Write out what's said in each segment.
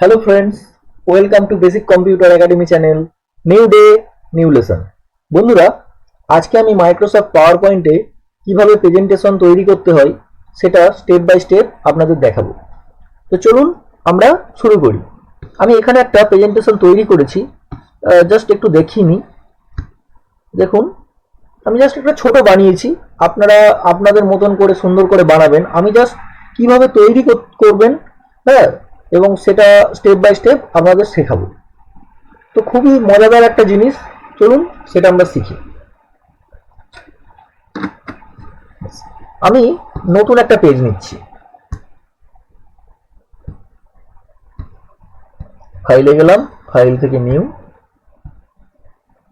Hello friends, welcome to basic computer academy channel. New day new lesson. বন্ধুরা, আজকে আমি Microsoft পাওয়ার পয়েন্টে কীভাবে প্রেজেন্টেশন তৈরি করতে হয় সেটা স্টেপ বাই স্টেপ আপনাদের দেখাবো। তো চলুন আমরা শুরু করি। আমি এখানে একটা প্রেজেন্টেশন তৈরি করেছি, জাস্ট একটু দেখিয়ে নিই। দেখুন, আমি জাস্ট একটা ছোট বানিয়েছি, আপনারা আপনাদের মতন করে সুন্দর করে বানাবেন। আমি জাস্ট কীভাবে তৈরি করবেন, হ্যাঁ, এবং সেটা স্টেপ বাই স্টেপ আপনাদের শেখাবো। তো খুবই মজাদার একটা জিনিস, চলুন সেটা আমরা শিখি। আমি নতুন একটা পেজ নিচ্ছি, ফাইলে গেলাম, ফাইল থেকে নিউ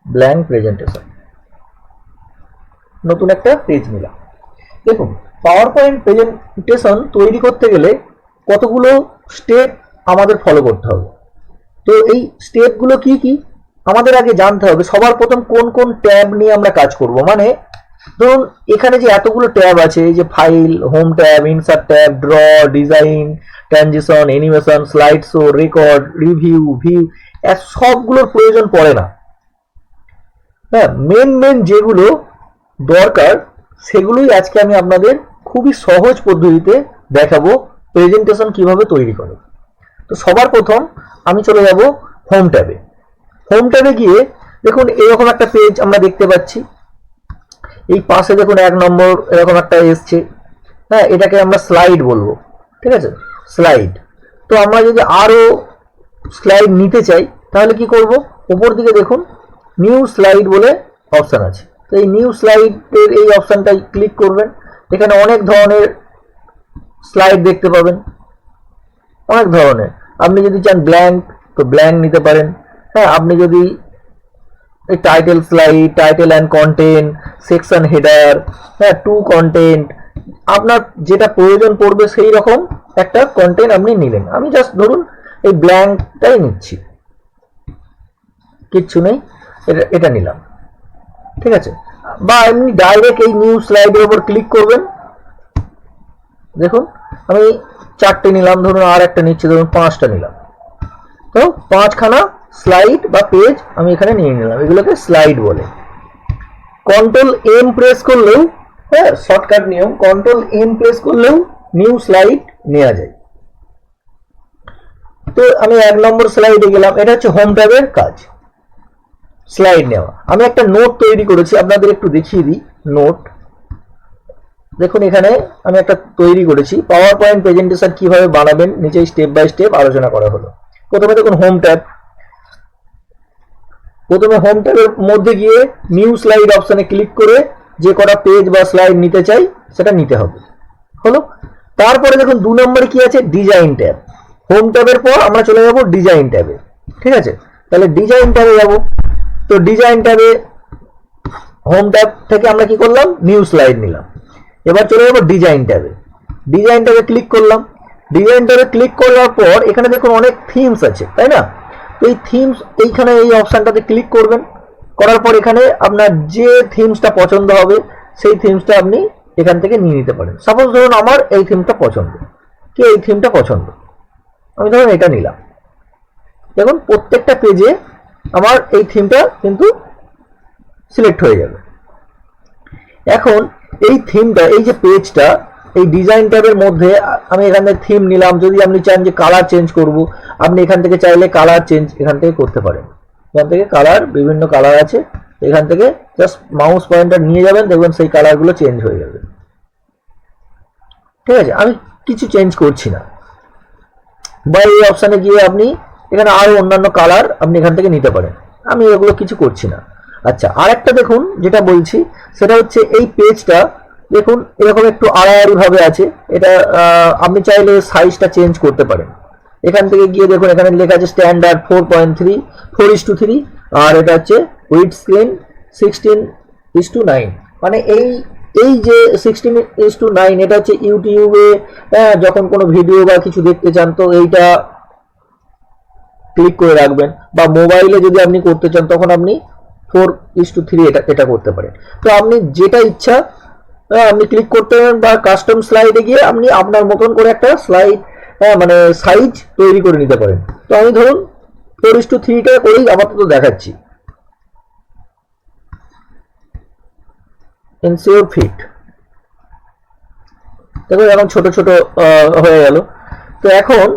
ব্ল্যাঙ্ক প্রেজেন্টেশন, নতুন একটা পেজ নিলাম। দেখুন, পাওয়ার পয়েন্ট প্রেজেন্টেশন তৈরি করতে গেলে কতগুলো স্টেপ আমাদের ফলো করতে হবে। তো এই স্টেপগুলো কি কি আমাদের আগে জানতে হবে। সবার প্রথম কোন কোন ট্যাব নিয়ে আমরা কাজ করব, মানে ধরুন এখানে যে এতগুলো ট্যাব আছে, এই যে file, home tab, insert tab, draw, design, transition, animation, slide show, record, review, view, সবগুলোর প্রয়োজন পড়ে না। হ্যাঁ, মেন যেগুলো দরকার সেগুলোই আজকে আমি আপনাদের খুবই সহজ পদ্ধতিতে দেখাবো প্রেজেন্টেশন কিভাবে তৈরি করে। তো সবার প্রথম আমি চলে যাব হোম ট্যাবে। হোম ট্যাবে গিয়ে দেখুন এরকম একটা পেজ আমরা দেখতে পাচ্ছি। এই পাশে দেখুন 1 নম্বর এরকম একটা এসছে, হ্যাঁ, এটাকে আমরা স্লাইড বলবো, ঠিক আছে, স্লাইড। তো আমরা যদি আরও স্লাইড নিতে চাই তাহলে কি করব, উপর দিকে দেখুন নিউ স্লাইড বলে অপশান আছে। তো এই নিউ স্লাইডের এই অপশানটাই ক্লিক করবেন। এখানে অনেক ধরনের স্লাইড দেখতে পাবেন, অনেক ধরনের। আপনি যদি চান ব্ল্যাঙ্ক তো ব্ল্যাঙ্ক নিতে পারেন, হ্যাঁ। আপনি যদি title slide, title and content, section header, হ্যাঁ, টু কন্টেন্ট, আপনার যেটা প্রয়োজন পড়বে সেই রকম একটা কন্টেন্ট আপনি নিলেন। আমি জাস্ট ধরুন এই ব্ল্যাঙ্কটাই নিচ্ছি, কিচ্ছু নেই, এটা নিলাম, ঠিক আছে। বা এমনি ডাইরেক্ট এই নিউ স্লাইডের উপর ক্লিক করবেন। দেখুন আমি 4টে নিলাম, ধরুন আর একটা নিচ্ছি, ধরুন 5টা নিলাম। তো 5খানা স্লাইড বা পেজ আমি এখানে নিয়ে নিলাম, এগুলোকে স্লাইড বলে। কন্ট্রোল এম প্রেস করলেও, হ্যাঁ, শর্টকাট নিয়ম, কন্ট্রোল এম প্রেস করলেও নিউ স্লাইড নেওয়া যায়। তো আমি 1 নম্বর স্লাইডে গেলাম, এটা হচ্ছে হোম ট্যাবের কাজ, স্লাইড নেওয়া। আমি একটা নোট তৈরি করেছি, আপনাদের একটু দেখিয়ে দিই। নোট দেখুন, এখানে আমি একটা তৈরি করেছি, পাওয়ার পয়েন্ট প্রেজেন্টেশন কিভাবে বানাবেন, নিচে স্টেপ বাই স্টেপ আলোচনা করা হলো। প্রথমে দেখুন হোম ট্যাব, প্রথমে হোম ট্যাবের মধ্যে গিয়ে নিউ স্লাইড অপশানে ক্লিক করে যে কটা পেজ বা স্লাইড নিতে চাই সেটা নিতে হবে, হলো। তারপরে দেখুন 2 নম্বরে কি আছে, ডিজাইন ট্যাব। হোম ট্যাবের পর আমরা চলে যাব ডিজাইন ট্যাবে, ঠিক আছে। তাহলে ডিজাইন ট্যাবে যাব। তো ডিজাইন ট্যাবে হোম ট্যাব থেকে আমরা কি করলাম, নিউ স্লাইড নিলাম। এবার চলে যাবো ডিজাইন ট্যাবে। ডিজাইন ট্যাবে ক্লিক করলাম। ডিজাইন ট্যাবে ক্লিক করার পর এখানে দেখুন অনেক থিমস আছে, তাই না। এই থিমস, এইখানে এই অপশানটাতে ক্লিক করবেন। করার পর এখানে আপনার যে থিমসটা পছন্দ হবে সেই থিমসটা আপনি এখান থেকে নিয়ে নিতে পারেন। সাপোজ ধরুন আমার এই থিমটা পছন্দ, কি এই থিমটা পছন্দ, আমি ধরুন এটা নিলাম। দেখুন প্রত্যেকটা পেজে আমার এই থিমটা কিন্তু সিলেক্ট হয়ে যাবে। এখন এই থিমটা, এই যে পেজটা, এই ডিজাইন ট্যাবের মধ্যে আমি এখান থেকে থিম নিলাম। যদি আপনি চান যে কালার চেঞ্জ করব, আপনি এখান থেকে চাইলে কালার চেঞ্জ এখান থেকে করতে পারেন। এখান থেকে কালার, বিভিন্ন কালার আছে, এখান থেকে জাস্ট মাউস পয়েন্টার নিয়ে যাবেন, দেখবেন সেই কালারগুলো চেঞ্জ হয়ে যাবে, ঠিক আছে। আমি কিছু চেঞ্জ করছি না। বা এই অপশানে গিয়ে আপনি এখানে আরো অন্যান্য কালার আপনি এখান থেকে নিতে পারেন, আমি এগুলো কিছু করছি না। আচ্ছা, আরেকটা দেখুন যেটা বলছি সেটা হচ্ছে এই পেজটা দেখুন এরকম একটু আড়াআড়ি ভাবে আছে। এটা আপনি চাইলে সাইজটা চেঞ্জ করতে পারেন। এখান থেকে গিয়ে দেখুন এখানে লেখা আছে স্ট্যান্ডার্ড 4.3 4:3, আর এটা হচ্ছে উইডথ স্ক্রিন 16:9। মানে এই যে 16:9 এটা হচ্ছে ইউটিউবে যখন কোনো ভিডিও বা কিছু দেখতে চান তো এইটা ক্লিক করে রাখবেন। বা মোবাইলে যদি আপনি করতে চান তখন আপনি 4:3 এটা করতে পারেন। তো আপনি যেটা ইচ্ছা আপনি ক্লিক করতে পারেন, বা কাস্টম স্লাইডে গিয়ে আপনি আপনার মতন করে একটা স্লাইড হ্যাঁ মানে সাইজ তৈরি করে নিতে পারেন। তো আমি ধরুন 4:3টা করেই আপাতত দেখাচ্ছি। ইনসিওর ফিট দেখো এখন ছোট ছোট হয়ে গেল। তো এখন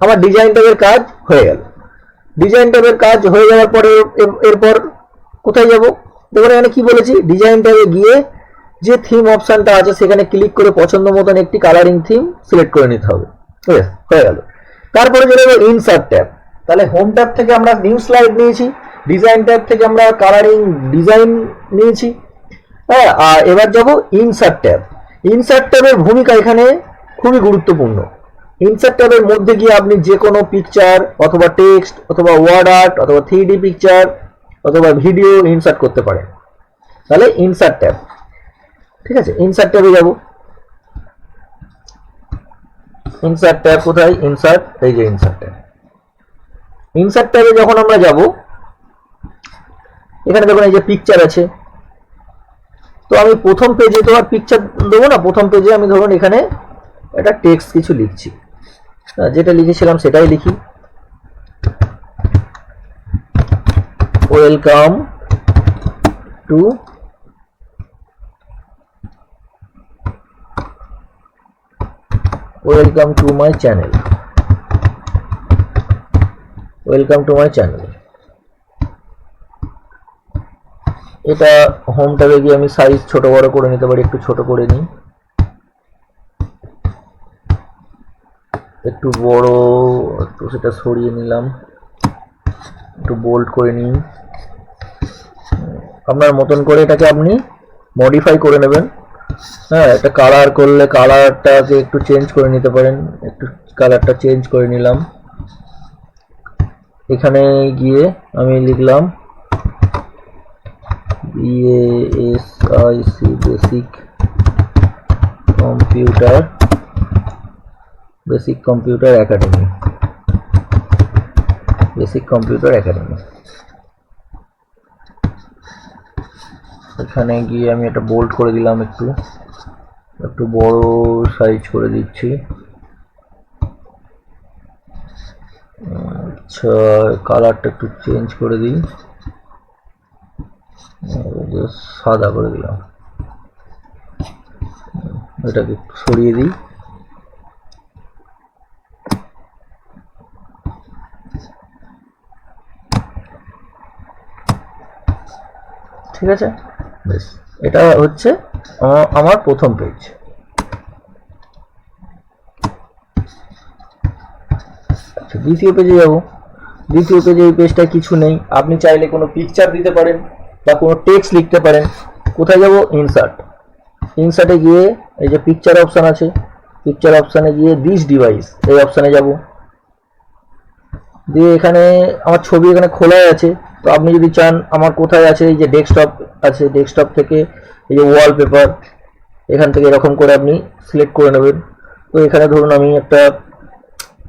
আমার ডিজাইন ট্যাবের কাজ হয়ে গেল। ডিজাইন ট্যাবের কাজ হয়ে যাওয়ার পরে এরপর কোথায় যাব? দেখুন এখানে কি বলেছি, ডিজাইন ট্যাবে গিয়ে যে থিম অপশনটা আছে সেখানে ক্লিক করে পছন্দ মতন একটি কালারিং থিম সিলেক্ট করে নিতে হবে। ঠিক আছে, হয়ে গেল। তারপরে চলে যাবো ইনসার্ট ট্যাব। তাহলে হোম ট্যাব থেকে আমরা নিউ স্লাইড নিয়েছি, ডিজাইন ট্যাব থেকে আমরা কালারিং ডিজাইন নিয়েছি। হ্যাঁ, আর এবার যাব ইনসার্ট ট্যাব। ইনসার্ট ট্যাবের ভূমিকা এখানে খুবই গুরুত্বপূর্ণ। ইনসার্ট ট্যাবের মধ্যে গিয়ে আপনি যে কোনো পিকচার অথবা টেক্সট অথবা ওয়ার্ড আর্ট অথবা 3D পিকচার অথবা ভিডিও ইনসার্ট করতে পারেন। তাহলে ইনসার্ট ট্যাব, ঠিক আছে, ইনসার্ট ট্যাবে যাব। ইনসার্ট ট্যাব কোথায়? ইনসার্ট, এই যে ইনসার্ট ট্যাব। ইনসার্ট ট্যাবে যখন আমরা যাব, এখানে দেখুন এই যে পিকচার আছে। তো আমি প্রথম পেজে তো আর পিকচার দেবো না, প্রথম পেজে আমি ধরুন এখানে একটা টেক্সট কিছু লিখছি, যেটা লিখেছিলাম সেটাই লিখি। Welcome to my channel, welcome to my channel. এটা হোম ট্যাবে গিয়ে আমি সাইজ ছোট বড় করে নিতে পারি। একটু ছোট করে নিই, একটু বড়, একটু সেটা সরিয়ে নিলাম, একটু বোল্ড করে নিই। আপনার মতন করে এটাকে আপনি মডিফাই করে নেবেন। হ্যাঁ, এটা কালার করলে কালারটাকে একটু চেঞ্জ করে নিতে পারেন। একটু কালারটা চেঞ্জ করে নিলাম। এখানে গিয়ে আমি লিখলাম BASIC basic computer academy, basic computer academy. এখানে গিয়ে আমি এটা বোল্ড করে দিলাম, একটু বড় সাইজ করে দিচ্ছি। আচ্ছা, কালারটা একটু চেঞ্জ করে দিই, সাদা করে দিলাম। এটাকে একটু সরিয়ে দিই। ঠিক আছে, বেশ, এটা হচ্ছে আমার প্রথম পেজ। আচ্ছা, দ্বিতীয় পেজে যাব। দ্বিতীয় পেজে এই পেজটা কিছু নেই। আপনি চাইলে কোনো পিকচার দিতে পারেন বা কোনো টেক্সট লিখতে পারেন। কোথায় যাব? ইনসার্ট। ইনসার্টে গিয়ে এই যে পিকচার অপশন আছে, পিকচার অপশানে গিয়ে দিস ডিভাইস এই অপশানে যাব। দিয়ে এখানে আমার ছবি এখানে খোলাই আছে। তো আপনি যদি চান, আমার কোথায় আছে, এই যে ডেস্কটপ আছে, ডেস্কটপ থেকে এই যে ওয়ালপেপার, এখান থেকে এরকম করে আপনি সিলেক্ট করে নেবেন। তো এখানে ধরুন আমি একটা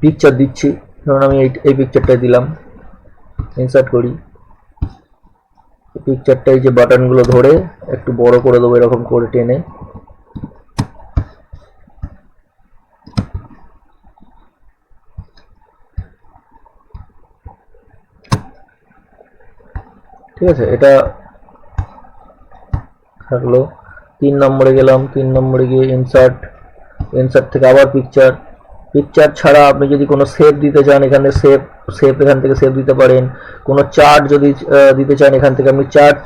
পিকচার দিচ্ছি, ধরুন আমি এই পিকচারটা দিলাম, ইনসার্ট করি। পিকচারটা এই যে বাটনগুলো ধরে একটু বড় করে দেবো, এরকম করে টেনে। ঠিক আছে, এটা থাকলো। 3 নম্বরে গেলাম। 3 নম্বরে গিয়ে ইনসার্ট, ইনসার্ট থেকে আবার পিকচার। পিকচার ছাড়া আপনি যদি কোনো সেভ দিতে চান, এখানে সেভ এখান থেকে সেভ দিতে পারেন। কোনো চার্ট যদি দিতে চান, এখান থেকে আপনি চার্ট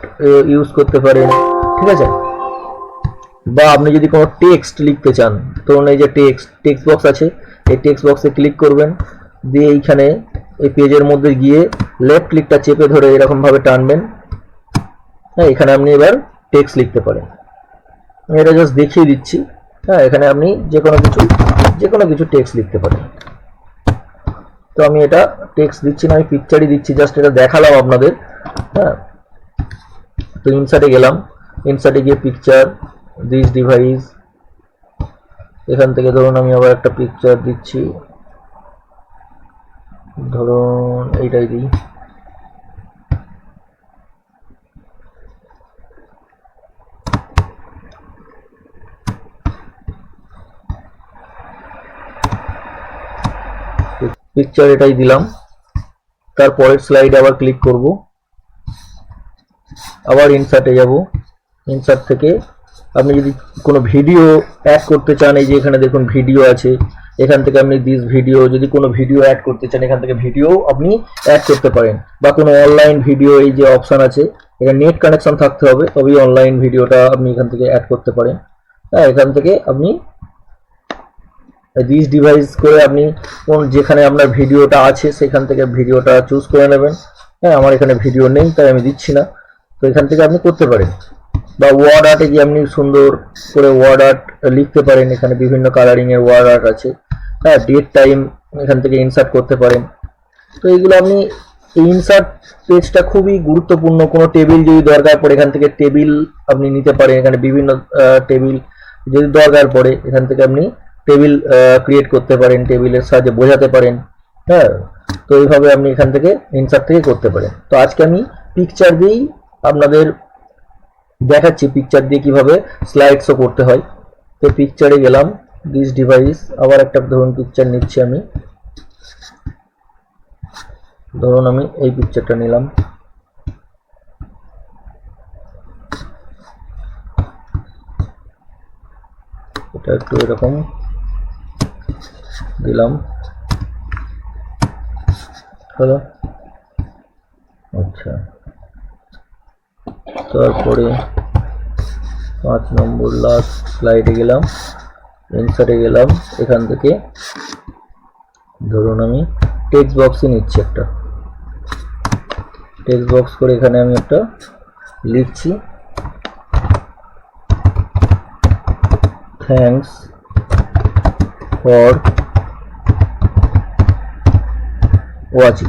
ইউজ করতে পারেন। ঠিক আছে, বা আপনি যদি কোনো টেক্সট লিখতে চান, ধরুন এই যে টেক্সট বক্স আছে, এই টেক্সট বক্সে ক্লিক করবেন। দিয়ে এইখানে এই পেজের মধ্যে গিয়ে লেফট ক্লিকটা চেপে ধরে এরকম ভাবে টানবেন। হ্যাঁ, এখানে আপনি এবার টেক্সট লিখতে পারেন। আমি এটা জাস্ট দেখিয়ে দিচ্ছি। হ্যাঁ, এখানে আপনি যে কোনো কিছু টেক্সট লিখতে পারেন। তো আমি এটা টেক্সট দিচ্ছি না, আমি পিকচারই দিচ্ছি, জাস্ট এটা দেখালাম আপনাদের। হ্যাঁ, তো ইনসার্টে গেলাম। ইনসার্টে গিয়ে পিকচার, দিস ডিভাইস, এখান থেকে ধরুন আমি আবার একটা পিকচার দিচ্ছি, ধরুন এইটাই দিই। পিকচার এটাই দিলাম। তারপরের স্লাইডে আবার ক্লিক করব, আবার ইনসার্টে যাব। ইনসার্ট থেকে আপনি যদি কোনো ভিডিও অ্যাড করতে চান, এই যে এখানে দেখুন ভিডিও আছে, এখান থেকে আপনি দিস ভিডিও, যদি কোনো ভিডিও অ্যাড করতে চান এখান থেকে ভিডিও আপনি অ্যাড করতে পারেন, বা কোনো অনলাইন ভিডিও, এই যে অপশান আছে, এটা নেট কানেকশন থাকতে হবে তবেই অনলাইন ভিডিওটা আপনি এখান থেকে অ্যাড করতে পারেন। হ্যাঁ, এখান থেকে আপনি দিস ডিভাইস করে আপনি কোন যেখানে আপনার ভিডিওটা আছে সেখান থেকে ভিডিওটা চুজ করে নেবেন। হ্যাঁ, আমার এখানে ভিডিও নেই তাই আমি দিচ্ছি না, তো এখান থেকে আপনি করতে পারেন। বা ওয়ার্ড আর্টে গিয়ে আপনি সুন্দর করে ওয়ার্ড আর্ট লিখতে পারেন, এখানে বিভিন্ন কালারিং এর ওয়ার্ড আর্ট আছে। হ্যাঁ, ডেট টাইম এখান থেকে ইনসার্ট করতে পারেন। তো এইগুলো আপনি, এই ইনসার্ট পেজটা খুবই গুরুত্বপূর্ণ। কোনো টেবিল যদি দরকার পড়ে এখান থেকে টেবিল আপনি নিতে পারেন, এখানে বিভিন্ন টেবিল যদি দরকার পড়ে এখান থেকে আপনি টেবিল ক্রিয়েট করতে পারেন, টেবিলের সাহায্যে বোঝাতে পারেন। হ্যাঁ, তো এইভাবে আপনি এখান থেকে ইনসার্ট থেকে করতে পারেন। তো আজকে আমি পিকচার দিয়েই আপনাদের দেখাচ্ছি পিকচার দিয়ে কিভাবে স্লাইড শো করতে হয়। তো পিকচারে গেলাম, দিস ডিভাইস, আবার একটা ধরুন পিকচার নিচ্ছি আমি, ধরুন আমি এই পিকচারটা নিলাম। এটা একটু এরকম দিলাম, হলো। আচ্ছা, তারপরে 5 নম্বর লাস্ট স্লাইডে গেলাম, ইনসার্টে গেলাম, এখান থেকে ধরুন আমি টেক্সট বক্সে নিচ্ছি, একটা টেক্সট বক্স করে এখানে আমি একটা লিখছি, thanks for watching,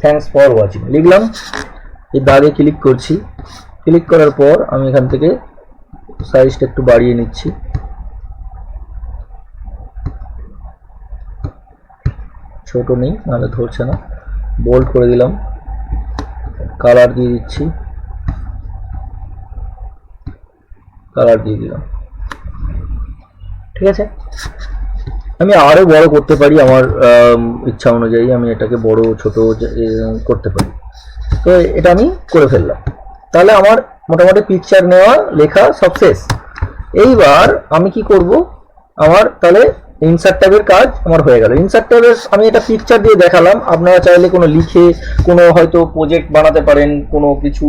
thanks for watching লিখলাম। এই দাগে ক্লিক করছি, ক্লিক করার পর আমি এখান থেকে সাইজটা একটু বাড়িয়ে নিচ্ছি, ছোট নেই নাহলে ধরছে না, বোল্ড করে দিলাম, কালার দিয়ে দিচ্ছি, কালার দিয়ে দিলাম। ঠিক আছে, আমি আরো বড় করতে পারি, আমার ইচ্ছা অনুযায়ী আমি এটাকে বড় ছোট করতে পারি। তো এটা আমি করে ফেললাম, তাহলে আমার মোটামুটি পিকচার নেওয়া লেখা সব শেষ। এইবার আমি কি করব, আমার তাহলে ইনসার্ট ট্যাবের কাজ আমার হয়ে গেল। ইনসার্ট ট্যাবের আমি এটা পিকচার দিয়ে দেখালাম, আপনারা চাইলে কোনো লিখে কোনো হয়তো প্রজেক্ট বানাতে পারেন, কোনো কিছু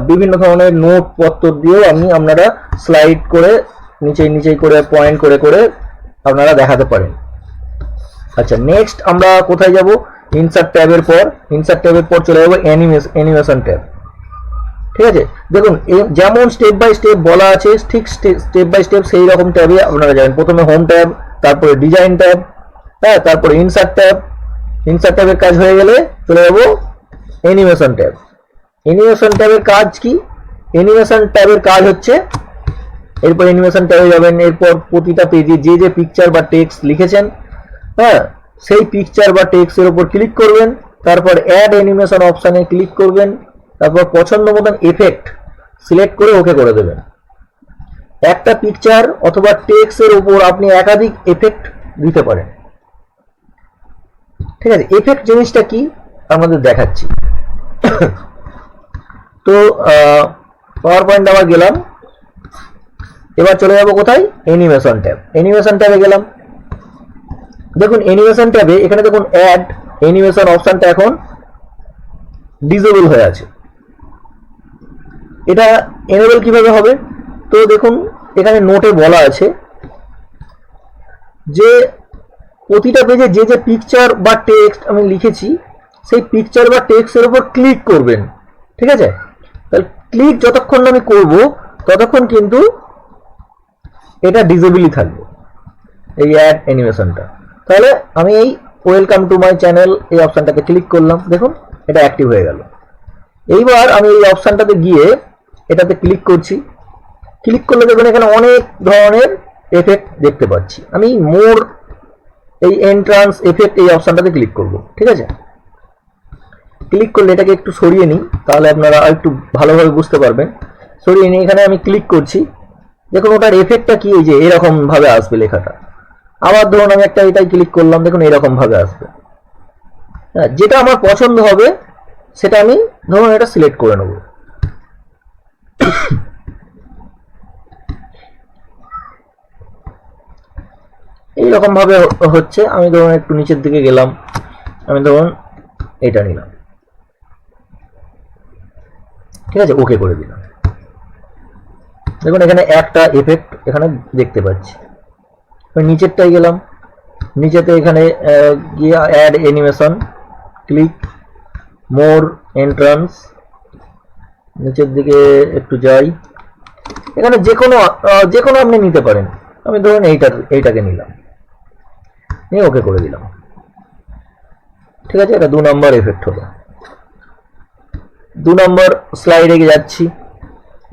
বিভিন্ন ধরনের নোট পত্র দিয়েও আপনারা স্লাইড করে নিচে করে পয়েন্ট করে করে আপনারা দেখাতে পারেন। আচ্ছা, নেক্সট আমরা কোথায় যাব? ইনসার্ট ট্যাবের পর চলে যাবো অ্যানিমেশন ট্যাব। ঠিক আছে, দেখুন যেমন স্টেপ বাই স্টেপ বলা আছে, ঠিক স্টেপ বাই স্টেপ সেই রকম ট্যাবে আপনারা যাবেন। প্রথমে হোম ট্যাব, তারপরে ডিজাইন ট্যাব, হ্যাঁ, তারপরে ইনসার্ট ট্যাব। ইনসার্ট ট্যাবের কাজ হয়ে গেলে চলে যাবো অ্যানিমেশন ট্যাব। অ্যানিমেশন ট্যাবের কাজ কি? অ্যানিমেশন ট্যাবের কাজ হচ্ছে, এরপর অ্যানিমেশন ট্যাবে যাবেন, এরপর প্রতিটা পেজে যে যে পিকচার বা টেক্সট লিখেছেন, হ্যাঁ, সেই পিকচার বা টেক্সটের উপর ক্লিক করবেন, তারপর অ্যাড অ্যানিমেশন অপশানে ক্লিক করবেন, তারপর পছন্দ মতন এফেক্ট সিলেক্ট করে ওকে করে দেবেন। একটা পিকচার অথবা টেক্সটের উপর আপনি একাধিক এফেক্ট দিতে পারেন। ঠিক আছে, এফেক্ট জিনিসটা কি আমাদের দেখাচ্ছি। তো পাওয়ার পয়েন্ট আবার গেলাম, এবার চলে যাব কোথায়? Animation tab. অ্যানিমেশন ট্যাবে গেলাম, দেখুন অ্যানিমেশন ট্যাবে এখানে দেখুন অ্যাড অ্যানিমেশন অপশনটা এখন ডিসেবল হয়ে আছে। এটা এনেবল কিভাবে হবে? তো দেখুন এখানে নোটে বলা আছে যে প্রতিটা পেজে যে যে পিকচার বা টেক্সট আমি লিখেছি সেই পিকচার বা টেক্সটের উপর ক্লিক করবেন। ঠিক আছে, তাহলে ক্লিক যতক্ষণ আমি করব ততক্ষণ কিন্তু এটা ডিসেবলই থাকবে, এই অ্যাড অ্যানিমেশনটা। তাহলে আমি এই ওয়েলকাম টু মাই চ্যানেল এই অপশানটাতে ক্লিক করলাম, দেখুন এটা অ্যাক্টিভ হয়ে গেল। এইবার আমি এই অপশানটাতে গিয়ে এটাতে ক্লিক করছি, ক্লিক করলে দেখুন এখানে অনেক ধরনের এফেক্ট দেখতে পাচ্ছি। আমি মোর এই এন্ট্রান্স এফেক্ট এই অপশানটাতে ক্লিক করব। ঠিক আছে, ক্লিক করলে এটাকে একটু সরিয়ে নিই, তাহলে আপনারা একটু ভালোভাবে বুঝতে পারবেন। সরিয়ে নিই, এখানে আমি ক্লিক করছি, দেখুন ওটার এফেক্টটা কি, এই যে এরকম ভাবে আসবে লেখাটা। আবার ধরুন আমি একটা এটাই ক্লিক করলাম, দেখুন এরকম ভাবে আসবে। যেটা আমার পছন্দ হবে সেটা আমি ধরুন এটা সিলেক্ট করে নেব। এইরকম ভাবে হচ্ছে। আমি ধরুন একটু নিচের দিকে গেলাম, আমি ধরুন এটা নিলাম, ঠিক আছে, ওকে করে দিলাম। দেখুন এখানে একটা এফেক্ট এখানে দেখতে পাচ্ছি। নিচেরটাই গেলাম, নিচেতে এখানে গিয়ে অ্যাড অ্যানিমেশন, ক্লিক, মোর, এন্ট্রান্স, নিচের দিকে একটু যাই, এখানে যে কোনো আপনি নিতে পারেন। আমি ধরুন এইটাকে নিলাম, নিয়ে ওকে করে দিলাম, ঠিক আছে। এটা 2 নম্বর এফেক্ট হলো। 2 নম্বর স্লাইডে যাচ্ছি।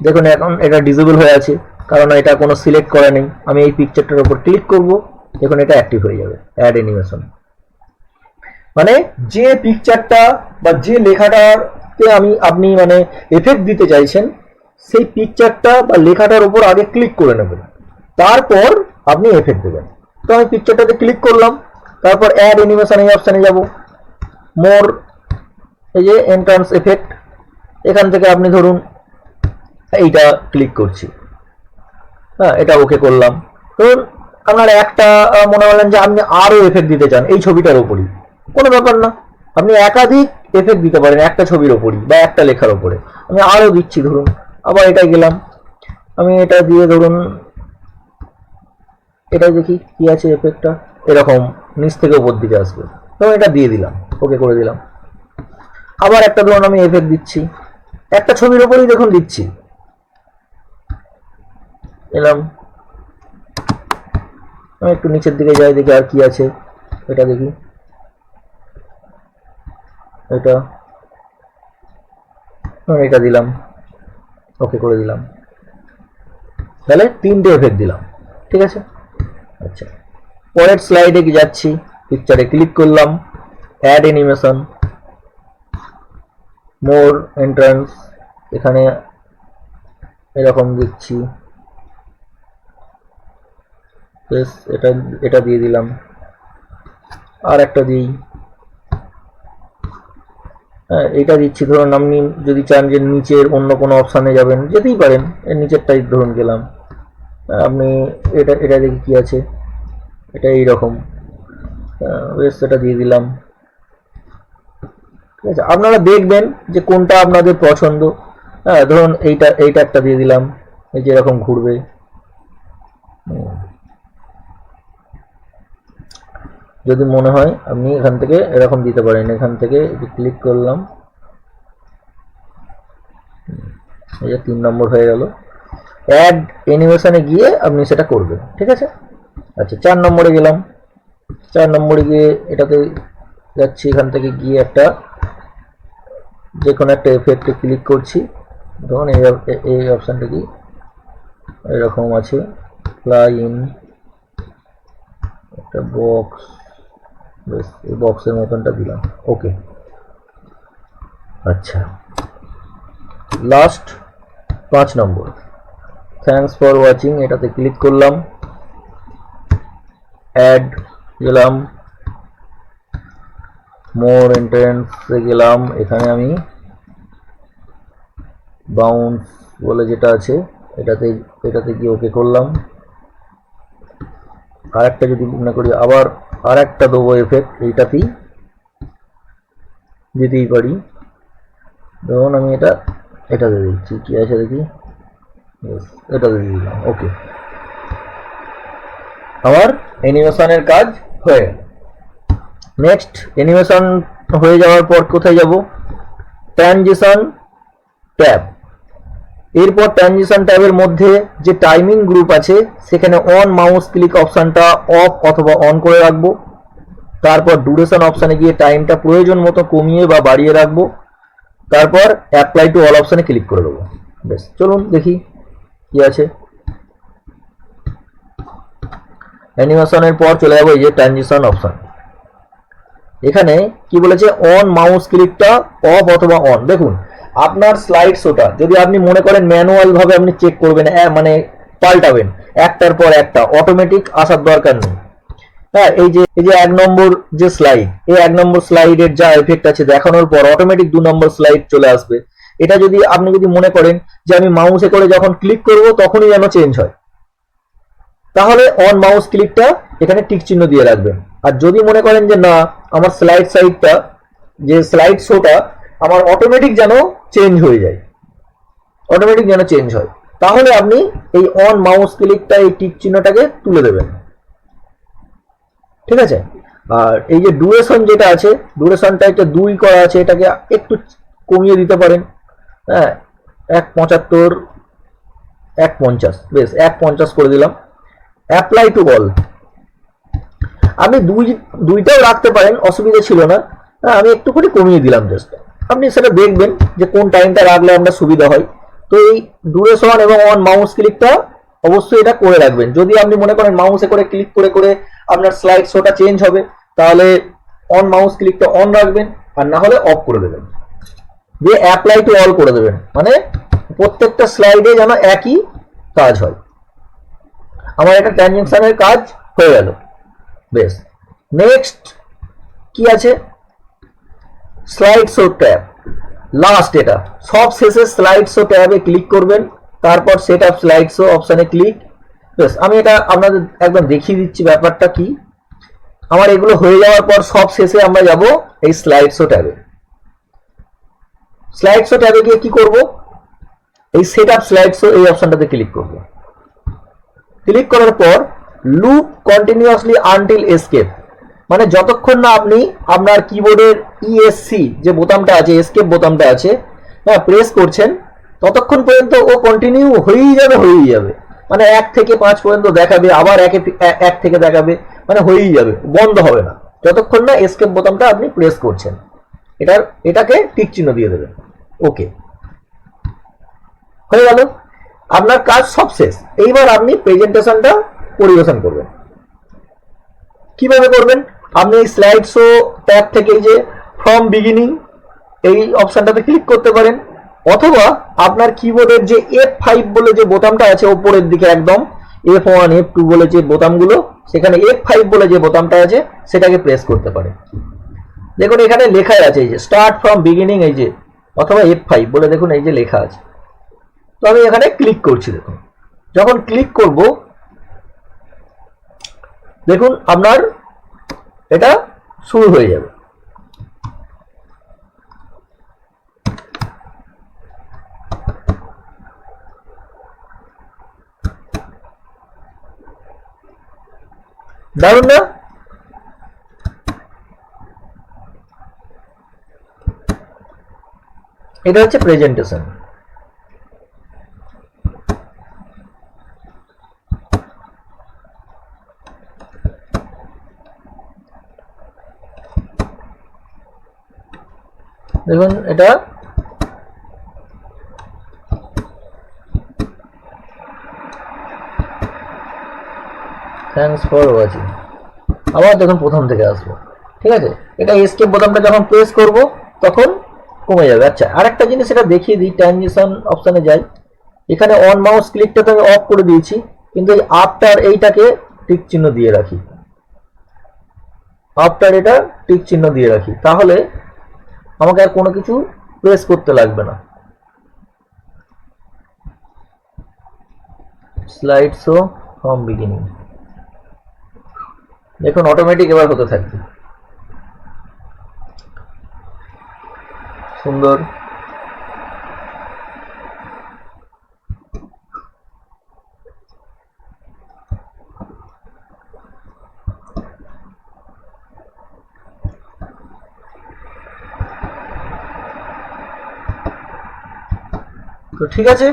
দেখুন এখন এটা ডিসেবল হয়ে আছে, কারণ এটা কোনো সিলেক্ট করা নেই। আমি এই পিকচারটার উপর ক্লিক করব, দেখুন এটা অ্যাক্টিভ হয়ে যাবে, অ্যাড অ্যানিমেশন। মানে যে পিকচারটা বা যে লেখাটাতে আপনি মানে এফেক্ট দিতে চাইছেন, সেই পিকচারটা বা লেখাটার উপর আগে ক্লিক করে নেবেন, তারপর আপনি এফেক্ট দেবেন। তো আমি পিকচারটাতে ক্লিক করলাম, তারপর অ্যাড অ্যানিমেশন এই অপশানে যাব, মোর, এই যে এন্ট্রান্স এফেক্ট, এখান থেকে আপনি ধরুন এইটা ক্লিক করছি, হ্যাঁ, এটা ওকে করলাম। ধরুন আপনার একটা মনে করলেন যে আপনি আরো এফেক্ট দিতে চান এই ছবিটার উপরই, কোনো ব্যাপার না, আপনি একাধিক এফেক্ট দিতে পারেন একটা ছবির ওপরই বা একটা লেখার ওপরে। আমি আরো দিচ্ছি, ধরুন আবার এটা গেলাম, আমি এটা দিয়ে ধরুন এটা দেখি কি আছে এফেক্টটা, এরকম নিচ থেকে উপর দিকে আসবে, ধরুন এটা দিয়ে দিলাম, ওকে করে দিলাম। আবার একটা ধরুন আমি এফেক্ট দিচ্ছি, একটা ছবির ওপরই দেখুন দিচ্ছি, এলাম, আমি একটু নিচের দিকে যাই, দেখি আর কি আছে, এটা দেখি, এটা দিলাম, ওকে করে দিলাম। তাহলে 3টে এফেক্ট দিলাম, ঠিক আছে। আচ্ছা, পরের স্লাইডে যাচ্ছি, পিকচারে ক্লিক করলাম, অ্যাড অ্যানিমেশন, মোর, এন্ট্রান্স, এখানে এরকম দিচ্ছি, এটা দিয়ে দিলাম, আর একটা দিই, হ্যাঁ এটা দিচ্ছি। ধরুন আপনি যদি চান যে নিচের অন্য কোনো অপশানে যাবেন, যেতেই পারেন, এর নিচেরটাই ধরুন গেলাম, আপনি এটা দেখি কি আছে, এটা এইরকম, বেশ, এটা দিয়ে দিলাম, ঠিক আছে। আপনারা দেখবেন যে কোনটা আপনাদের পছন্দ। হ্যাঁ, ধরুন এইটা একটা দিয়ে দিলাম, এই যে এরকম ঘুরবে। যদি মনে হয় আপনি এখান থেকে এরকম দিতে পারেন, এখান থেকে ক্লিক করলাম, এই যে 3 নম্বর হয়ে গেল। অ্যাড অ্যানিমেশনে গিয়ে আপনি সেটা করবেন, ঠিক আছে। আচ্ছা, 4 নম্বরে গেলাম, 4 নম্বরে গিয়ে এটাতে যাচ্ছি, এখান থেকে গিয়ে একটা যে কোনো একটা এফেক্টে ক্লিক করছি। ধরুন এই অপশানটা কি এরকম আছে, ফ্লাই ইন, একটা বক্স, বেশ, এই বক্সের মতনটা দিলাম, ওকে। আচ্ছা, last 5 number, thanks for watching, এটাতে ক্লিক করলাম, অ্যাড গেলাম, মোর, এন্ট্রান্সে গেলাম, এখানে আমি বাউন্স বলে যেটা আছে এটাতে গিয়ে ওকে করলাম। আর একটা যদি মনে করি আবার আর একটা দেবো এফেক্ট, এইটাতেই দিতেই পারি। ধরুন আমি এটা দিয়ে দিচ্ছি, কি আছে দেখি, এটা দিয়ে দিলাম, ওকে। আমার অ্যানিমেশনের কাজ হয়ে গেল। নেক্সট, অ্যানিমেশন হয়ে যাওয়ার পর কোথায় যাব, ট্রানজিশন ট্যাব। এরপর ট্রানজিশন ট্যাবের মধ্যে যে টাইমিং গ্রুপ আছে সেখানে অন মাউস ক্লিক অপশানটা অফ অথবা অন করে রাখবো। তারপর ডিউরেশন অপশানে গিয়ে টাইমটা প্রয়োজন মতো কমিয়ে বা বাড়িয়ে রাখবো। তারপর অ্যাপ্লাই টু অল অপশানে ক্লিক করে দেবো। বেশ, চলুন দেখি কি আছে। অ্যানিমেশনের পর চলে যাবো এই যে ট্রানজিশন অপশান। এখানে কি বলেছে, অন মাউস ক্লিকটা অফ অথবা অন। দেখুন আপনার স্লাইড শোটা যদি আপনি মনে করেন ম্যানুয়াল ভাবে আপনি চেক করবেন, মানে পাল্টাবেন একটার পর একটা, অটোমেটিক আসার দরকার নেই। হ্যাঁ, এই যে 1 নম্বর যে স্লাইড, এই 1 নম্বর স্লাইডের যা এফেক্ট আছে দেখানোর পর অটোমেটিক 2 নম্বর স্লাইড চলে আসবে। এটা যদি আপনি যদি মনে করেন যে আমি মাউসে করে যখন ক্লিক করব তখনই যেন চেঞ্জ হয়, তাহলে অন মাউস ক্লিকটা এখানে টিক চিহ্ন দিয়ে রাখবেন। আর যদি মনে করেন যে না, আমার স্লাইড সাইডটা যে স্লাইড শোটা আমার অটোমেটিক যেন চেঞ্জ হয়ে যায়, অটোমেটিক যেন চেঞ্জ হয়, তাহলে আপনি এই অন মাউস ক্লিকটা এই টিক চিহ্নটাকে তুলে দেবেন। ঠিক আছে। আর এই যে ডুরেশন যেটা আছে, ডুরেশনটা একটা 2 করা আছে, এটাকে একটু কমিয়ে দিতে পারেন। হ্যাঁ, 1.75 1.50, বেশ 1.50 করে দিলাম। অ্যাপ্লাই টু অল, আপনি দুইটাও রাখতে পারেন, অসুবিধা ছিল না। হ্যাঁ, আমি একটু করে কমিয়ে দিলাম জাস্ট। আপনি সেটা দেখবেন যে কোন টাইমটা রাখলে আপনার সুবিধা হয়। তো এই ডুরেশন এবং অন মাউস ক্লিকটা অবশ্যই এটা করে রাখবেন। যদি আপনি মনে করেন মাউসে করে ক্লিক করে করে আপনার স্লাইড শোটা চেঞ্জ হবে, তাহলে অন মাউস ক্লিকটা অন রাখবেন, আর না হলে অফ করে দেবেন, দিয়ে অ্যাপ্লাই টু অল করে দেবেন, মানে প্রত্যেকটা স্লাইডে যেন একই কাজ হয়। আমার একটা ট্রানজেকশনের কাজ হয়ে গেল। বেশ, নেক্সট কি আছে, স্লাইড শো ট্যাব, লাস্ট এটা সব শেষে স্লাইড শো ট্যাবে ক্লিক করবেন, তারপর সেট আপ স্লাইড শো অপশানে ক্লিক। বেশ, আমি এটা আপনাদের একদম দেখিয়ে দিচ্ছি ব্যাপারটা কি। আমার এগুলো হয়ে যাওয়ার পর সব শেষে আমরা যাব এই স্লাইড শো ট্যাবে। স্লাইড শো ট্যাবে গিয়ে কি করব, এই সেট আপ স্লাইড শো এই অপশনটাতে ক্লিক করব। ক্লিক করার পর লুপ কন্টিনিউয়াসলি আনটিল এসকেপ, মানে যতক্ষণ না আপনি আপনার কিবোর্ডের ইএসসি যে বোতামটা আছে, এসকেপ বোতামটা আছে, হ্যাঁ, প্রেস করছেন, ততক্ষণ পর্যন্ত ও কন্টিনিউ হয়েই যাবে। মানে 1 থেকে 5 পর্যন্ত দেখাবে, আবার 1 থেকে দেখাবে, মানে হয়েই যাবে, বন্ধ হবে না যতক্ষণ না এসকেপ বোতামটা আপনি প্রেস করছেন। এটাকে টিক চিহ্ন দিয়ে দেবেন। ওকে, হয়ে গেল, আপনার কাজ সব শেষ। এইবার আপনি প্রেজেন্টেশনটা পরিবেশন করবেন। কিভাবে করবেন, আপনি এই স্লাইড শো ট্যাব থেকে এই যে ফ্রম বিগিনিং এই অপশনটাতে ক্লিক করতে পারেন, অথবা আপনার কিবোর্ডের যে F5 বলে যে বোতামটা আছে উপরের দিকে একদম, F1 F2 বলে যে বোতামগুলো, সেখানে F5 বলে যে বোতামটা আছে সেটাকে প্রেস করতে পারেন। দেখুন এখানে লেখা আছে এই যে স্টার্ট ফ্রম বিগিনিং, এই যে, অথবা F5 বলে দেখুন এই যে লেখা আছে। তো আমি এখানে ক্লিক করছি। দেখুন যখন ক্লিক করব, দেখুন আপনার এটা শুরু হয়ে যাবে। দারুণ না? এটা হচ্ছে প্রেজেন্টেশন। দেখুন এটা থ্যাঙ্কস ফর ওয়াচিং, আবার দেখুন প্রথম থেকে আসবো। ঠিক আছে, এটা এসকেপ বোতামটা যখন প্রেস করব তখন কমে যাবে। আচ্ছা, আরেকটা জিনিস এটা দেখিয়ে দিই, ট্রানজিশন অপশানে যাই। এখানে অন মাউস ক্লিকটা তো আমি অফ করে দিয়েছি, কিন্তু এই আফটার এইটাকে টিক চিহ্ন দিয়ে রাখি, আফটার এটা টিক চিহ্ন দিয়ে রাখি, তাহলে আমাকে আর কোনো কিছু প্রেস করতে লাগবে না। স্লাইড শো ফ্রম বিগিনিং, দেখুন অটোমেটিক এবার হতে থাকবে। সুন্দর। তো ঠিক আছে,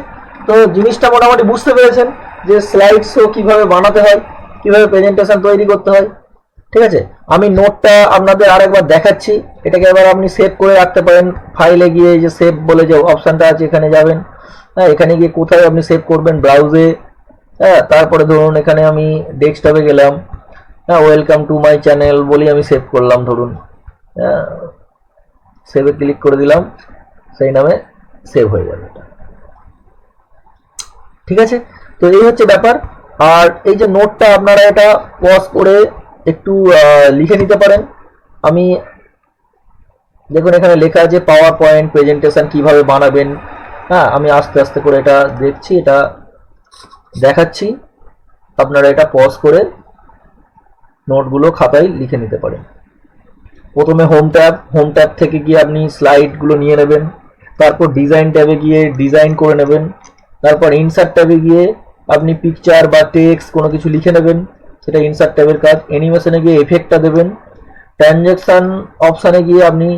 তো জিনিসটা মোটামুটি বুঝতে পেরেছেন যে স্লাইড শো কিভাবে বানাতে হয়, কিভাবে প্রেজেন্টেশন তৈরি করতে হয়। ঠিক আছে, আমি নোটটা আপনাদের আরেকবার দেখাচ্ছি। এটাকে এবার আপনি সেভ করে রাখতে পারেন, ফাইলে গিয়ে যে সেভ বলে যে অপশনটা আছে এখানে যাবেন। হ্যাঁ, এখানে গিয়ে কোথায় আপনি সেভ করবেন, ব্রাউজে। হ্যাঁ, তারপরে ধরুন এখানে আমি ডেস্কটপে গেলাম, হ্যাঁ, ওয়েলকাম টু মাই চ্যানেল বলি আমি সেভ করলাম ধরুন। হ্যাঁ, সেভে ক্লিক করে দিলাম, সেই নামে সেভ হয়ে যাবে এটা। ঠিক আছে, তো এই হচ্ছে ব্যাপার। আর এই যে নোটটা আপনারা এটা পজ করে একটু লিখে নিতে পারেন। আমি দেখুন এখানে লেখা আছে পাওয়ার পয়েন্ট প্রেজেন্টেশন কিভাবে বানাবেন। হ্যাঁ, আমি আস্তে আস্তে করে এটা দেখছি, এটা দেখাচ্ছি, আপনারা এটা পজ করে নোটগুলো খাতায় লিখে নিতে পারেন। প্রথমে হোম ট্যাব থেকে গিয়ে আপনি স্লাইডগুলো নিয়ে নেবেন, তারপর ডিজাইন ট্যাবে গিয়ে ডিজাইন করে নেবেন, তারপর ইনসার্ট ট্যাবে গিয়ে আপনি পিকচার বা টেক্সট কোনো কিছু লিখে নেবেন, সেটা ইনসার্ট ট্যাবের কাজ। অ্যানিমেশনে গিয়ে এফেক্টটা দেবেন। ট্রানজ্যাকশন অপশানে গিয়ে আপনি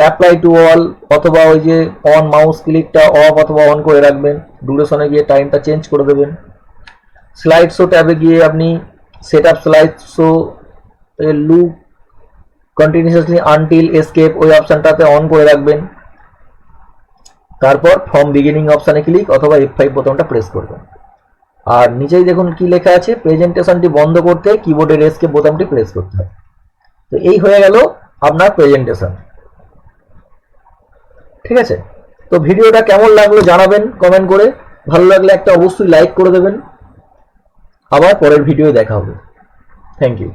অ্যাপ্লাই টু অল অথবা ওই যে অন মাউস ক্লিকটা অফ অথবা অন করে রাখবেন। ডিউরেশনে গিয়ে টাইমটা চেঞ্জ করে দেবেন। স্লাইড শো ট্যাবে গিয়ে আপনি set up slide show loop continuously until escape ওই অপশানটাতে অন করে রাখবেন। তারপর ফ্রম বিগিনিং অপশানে ক্লিক অথবা F5 বোতামটা প্রেস করবেন। আর নিচেই দেখুন কি লেখা আছে, প্রেজেন্টেশনটি বন্ধ করতে কিবোর্ডের এসকেপ বোতামটি প্রেস করতে হবে। তো এই হয়ে গেল আপনার প্রেজেন্টেশন। ঠিক আছে, তো ভিডিওটা কেমন লাগলো জানাবেন কমেন্ট করে। ভালো লাগলে একটা অবশ্যই লাইক করে দেবেন। আবার পরের ভিডিও দেখা হবে। Thank you.